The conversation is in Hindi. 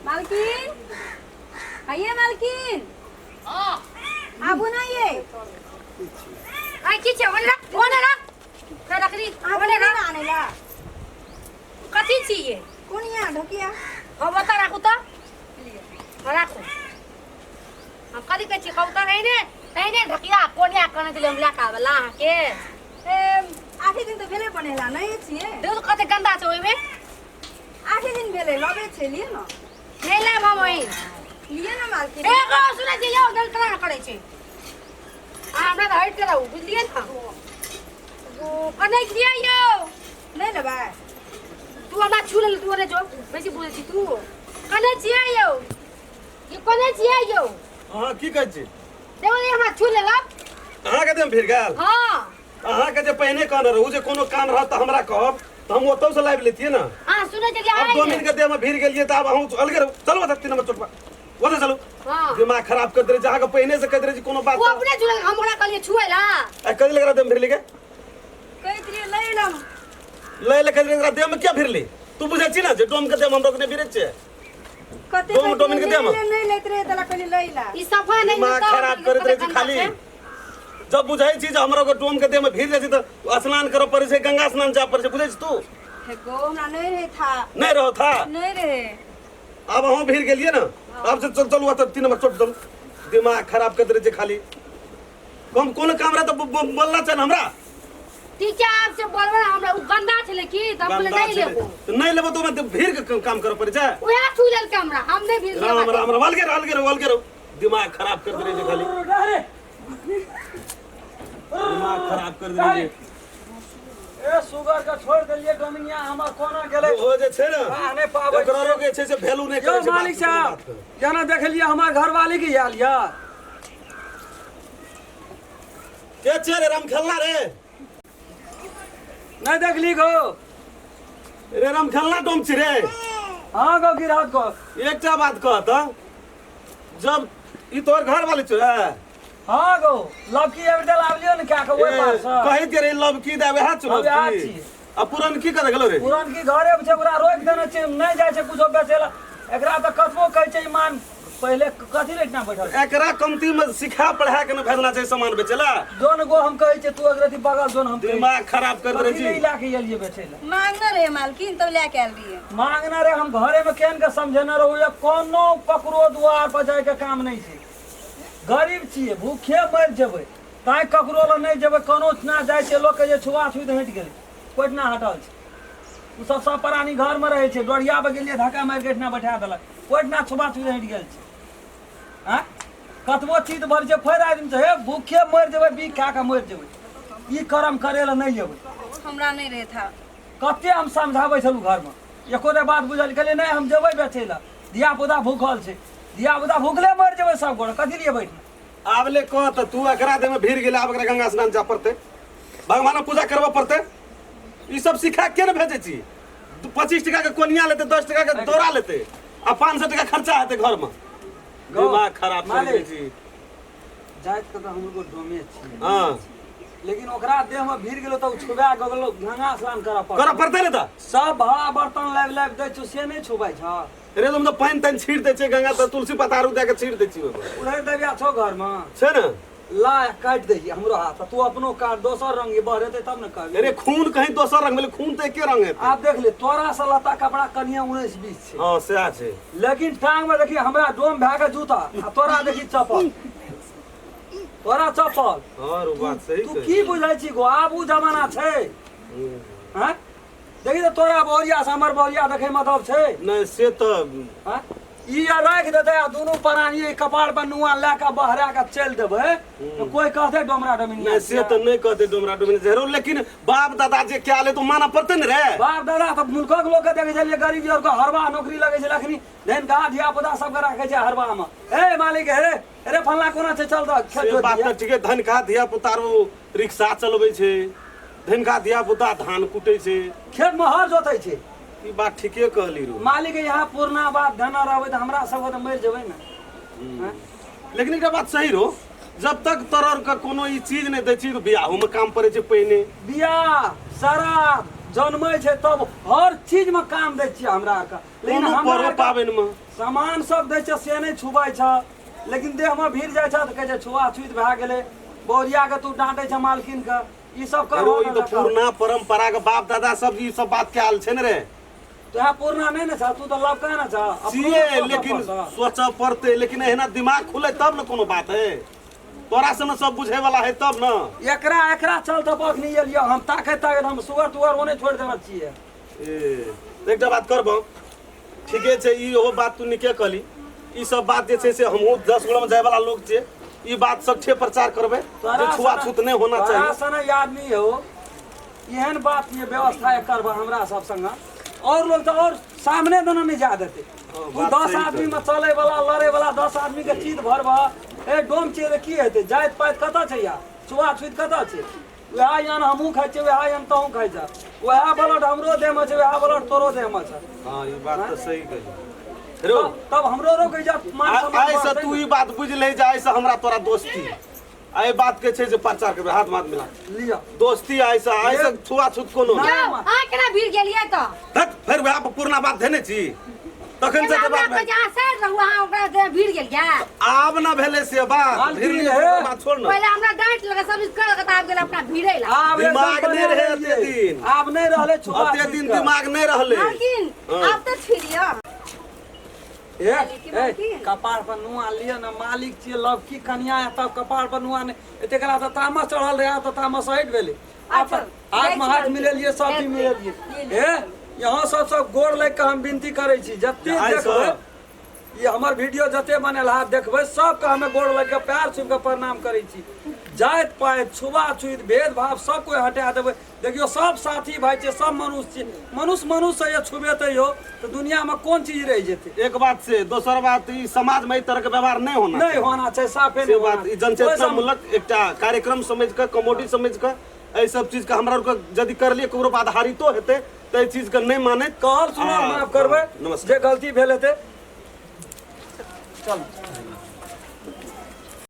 मालकिन आइए मालकिन। हाँ आप बनाइए। आई की छे ओने ना रखनी आप ओने ना आने ला। कथी चाहिए कौन यहाँ ढोकिया? हम बता राखू तो राखू हम कथी कहै छी कहू तो एने ढकिया कोनिया कने दिले हम लाका वाला के आठे दिन तो भेले बनेला नहीं छिए। दूध कते गंदा छै ओइ में आठे दिन भेले लबे छे लिए ना। नहीं ले हम ओइ लिए ना मालकिन। ए को सुनै छी यौ गल करा करे छै हमरा त हट के रहू बुझलिए ना ओ कने दिया यौ नहीं लेबा। तू हमरा छू ले तू रे जो बेसी बोलै छी तू कने छियै यौ ये कने छियै यौ अहाँ की कहै छी? देखो ये हमरा छू ले ला अहाँ के देम फिर गेल? हां अहाँ के जे पहिने कहने रहू जे कोनो काम रहत त हमरा कहब त हम ओतौ से लाइव लेतिए ना। हां सुनै छी अब 2 मिनट के देह में भीड़ गेलिए त अब अहूँ अलगे रहू। चलो बता 3 नंबर चोटपा ओते चलो। हां दिमाग खराब कर दे जहाँ के पहिने से कह दे कोनो बात वो अपने छू ले हमरा कहलिए छुए ला आ कदी लग रहा देम फिर लेके कहि दिए ले लम। ले ले कदी लग देह में क्या फिर ली? तू बुझै छी ना जे डोम के देम हम रोकने फिरे छे। कते दो मिनट के देम नहीं लेत रे तला कहली लैला। ई सफा नहीं दिमाग खराब करत रहे छी खाली। जब बुझै छी जे हमरा को डोम के देह में भीड़ जाइ छी त स्नान करऽ पड़ै छै, गंगा स्नान जा पड़ै छै, बुझै छी तू? हे गो हमरा नहीं रहे था। नहीं रहो था नहीं रहे। अब हम भीड़ गेलिए ना अब से चल चलू त 3 नंबर चोट चल। दिमाग खराब कर दे खाली कम कोन काम रहा तो बोलना चाहिए हमरा। ठीक है आपसे बोलबे हमरा उ गंदा छले की त बोले नहीं लेबो तो नहीं लेबो तो मैं भीड़ के काम करऽ पड़ै छै। ओया छू लेल कैमरा हम नहीं भी राम राम राम अलगे रहो दिमाग खराब कर दे खाली दिमाग खराब कर दे। ए सुगर का छोड़ देलिए डोमिनिया हमर कोना गेले हो जे छै ना आने पाबै एकरो के छै से वैल्यू नहीं यो करे छै। मालिक साहब जना देख लिया हमार घर वाली के आयल यार के छै रे राम खेलना रे नहीं देख ली गो रे राम खेलना डोम छी रे। हां गो गिरात को एकटा बात कह त जब ई तोर घर वाली छै हां गो लकी एवडल आवलियो न क्या को ओइ पास कहि के रे लव की देबे हाथ चलो आ पुरन की करे गेलो रे पुरान की घरे छै ओकरा रोक देने छै नहीं जाय छै कुछो बेचेला एकरा त कतबो कहै छै ईमान पहले कथि ले इतना बैठल एकरा कमती में सिखा पढ़ा के न भेजना छै सामान बेचेला। दोन गो हम कहै छै तू अगरती बगल दोन हम दिमाग खराब कर दे कथि छी। ला के एलिए बेचेला मांगना रे मालकिन तब लेके आल रही। मांगना रे हम घरे में केन के समझेना रहू या कोनो ककरो द्वार पर जाय के काम नहीं छै। गरीब छिए भूखे मर जेबै ताय ककरो ल नहीं जेबै कोनो ना जाय छै लोग के जे छुआ छुई हट गेल कोटना हटल छै उ सब प्राणी घर में रहे छै डोरिया पे गेलिए धक्का मार के इतना बैठा देलक कोटना छुआ छुई हट गेल छै। हां कतबो चीज भर जे फैर आदमी छै हे भूखे मर जेबै बी खा के मर जेबै ई कर्म करे ल नहीं जेबै हमरा नहीं रहे था। कते हम समझाबै छलू घर में एको रे बात बुझल गेलै नहीं हम जेबै बेचै ला धिया पुता भूखल छै धिया पुता भूखले मर जेबै सब गोड़ कथि लिए बैठ आब ले कह त तू एकरा दे में भीड़ गेला अब एकरा गंगा स्नान जा पड़ते भगवान पूजा करबा पड़ते ई सब सिखा के न भेजे छी। 25 टका के कोनिया लेते 10 टका के दौरा लेते आ 500 टका खर्चा हेते घर में दिमाग खराब कर दे छी। जाइत के त हमरो डोमे छी हां लेकिन ओकरा देह में भीड़ गेलो त छुबा गगलो गंगा स्नान करऽ पड़ते ने त सब भाड़ा बर्तन लाइव दै छु से नहीं छुबाई छ रे तुम तो पानी तन छीट दे छै गंगा त तुलसी पतारू दे के छीट दे छी उड़ै देबिया छो घर में छै ना ला काट दे हमरो हाथ तू अपनो काट दोसर रंग बहरेते तब न कर अरे खून कहीं दोसर रंग में खून तो एके रंग है। आप देख ले तोरा से लता कपड़ा कनिया 19-20 छै हां से छै लेकिन टांग में देखी हमरा डोम भए के जूता आ तोरा देखी चप्पल तोरा चप्पल हां रो बात सही तू की बुझै छी गो आब उ जमाना छै हैं देखी त तोरा बोरिया से हमर बोरिया देखे मतलब छै नहीं से तो हैं ई राख देते आ दोनों प्राणी कपाड़ पर नुआ ला के बहरा के चल देबे तो कोई कहते डोमरा डोमिनिया नहीं से तो नहीं कहते डोमरा डोमिनिया जरूर लेकिन बाप दादा जे क्या ले तो माना पड़ते न रे बाप दादा तो मुल्क के लोग के देखे छलिए गरीब और को हरवा नौकरी लगे छै लखनी धन का धिया पुता सब के राखे छै हरवा में ए मालिक हे अरे फल्ला कोना छै चल त खेत जोत बात ठीक है। धन का धिया पुता रो रिक्शा चलबै छै धन का धिया पुता धान कुटै छै खेत में हर जोतै छै ई बात ठीके कहली रो मालिक यहाँ पूर्णा बात धन रहबै त हमरा सब त मर जेबै न लेकिन एकटा बात सही रो जब तक तरर का कोनो ई चीज नहीं दै छी तो बियाह में काम पड़े छै पहिने बियाह शराब जन्मै छै तब हर चीज में काम दै छियै हमरा के लेकिन कोनो हमरा पर्व आरके पाबनि में सामान सब दै छै से नहीं छुबै छ लेकिन देह में भीड़ जाइ छ तऽ कहै छै छुआछूत भए गेलै बोरिया के तू डांटै छ मालकिन के ई सब अरे ई तो कर पुरना परंपरा के बाप दादा सब ई सब बात के आल छै ने रे तोहा पूर्णा नहीं न छ तू तो लबका न छ छिए लेकिन सोचऽ पड़ते लेकिन एहना दिमाग खुले तब न कोनो बात है तोरा से न सब बुझे वाला है तब न एकरा चलते बखनी एलियो हम ताकत हम सुअर तुअर ओने छोड़ देना चाहिए ए एकटा बात करबो ठीके छै ई ओहो बात तू निके कहली ई सब बात जे छै से हमहू 10 गोला में जाय वाला लोग छियै ई बात सब ठे प्रचार करबे जे छुआछूत नहीं होना चाहिए सने आदमी हो एहन बात ये व्यवस्था करबा हमरा सब संग और लोग तो और सामने देना नहीं जा देते तू 10 आदमी में चले वाला लड़े वाला 10 आदमी के चीज भरबा ए डोम छियै की हेतै जाइत पाइत कतऽ छै या छुआछूत कतऽ छै वएह यान हमहू खाइ छियै वएह यान तहू खाइ छ वएह ब्लड हमरो देह में छै वएह ब्लड तोरो देह में छै हां ई बात तो सही कही रो तब हमरो रोकै जा मान सम्मान आइ से तू ई बात बुझ ले जा आइ से हमरा तोरा दोस्ती आइ बात के छै जे प्रचार करबे हाथ माथ मिला लिया दोस्ती आइ से छुआछूत कोनो आ केना भीड़ गेलियै तऽ धत फिर वएह पुरना बात धेने छी तखन से बात हमरा जहाँ साइड रहू अहाँ ओकरा देह भीड़ गेलियै आब न भेले से बात फिर बात छोड़ न पहिले हमरा डांट लगा सब कर के आब गेल अपना भीड़े ला दिमाग नहीं रहे अते दिन आब नहीं रहले छुआ अते दिन दिमाग नहीं रहले लेकिन अब तो छिड़िया कपार पर नुआ लिया ना मालिक छियै लवकी कन्या है तब कपार पर नुआ ने तेकरा त तामस चढ़ल रहे त तामस हट गेलै हाथ में हाथ मिलेलिए सब भी मिलेलिए ए यहाँ सब गोड़ लग के हम विनती करे छी जते देखबै ये हमर वीडियो जते बनेल हाथ देखबै सबके हमें गोड़ लग के पैर छू के प्रणाम करे छी जाइत पाइत छुआछूत भेदभाव सब कोई हटा देबै देखियो सब साथी भाई छै सब मनुष्य छै मनुष्य से ये छुबेतै हो तो दुनिया में कौन चीज रह जेतै एक बात से दोसर बात ई समाज में ई तरह के व्यवहार नहीं होना चाहिए साफे से बात ई जनचेतनामूलक एकटा कार्यक्रम समझ के कमोडी समझ के एहि सब चीज के हमरा के यदि करलिए ककरो पर आधारितो हेतै त एहि चीज के नहीं माने कहल सुनल माफ करबै जे गलती भेल हेतै चल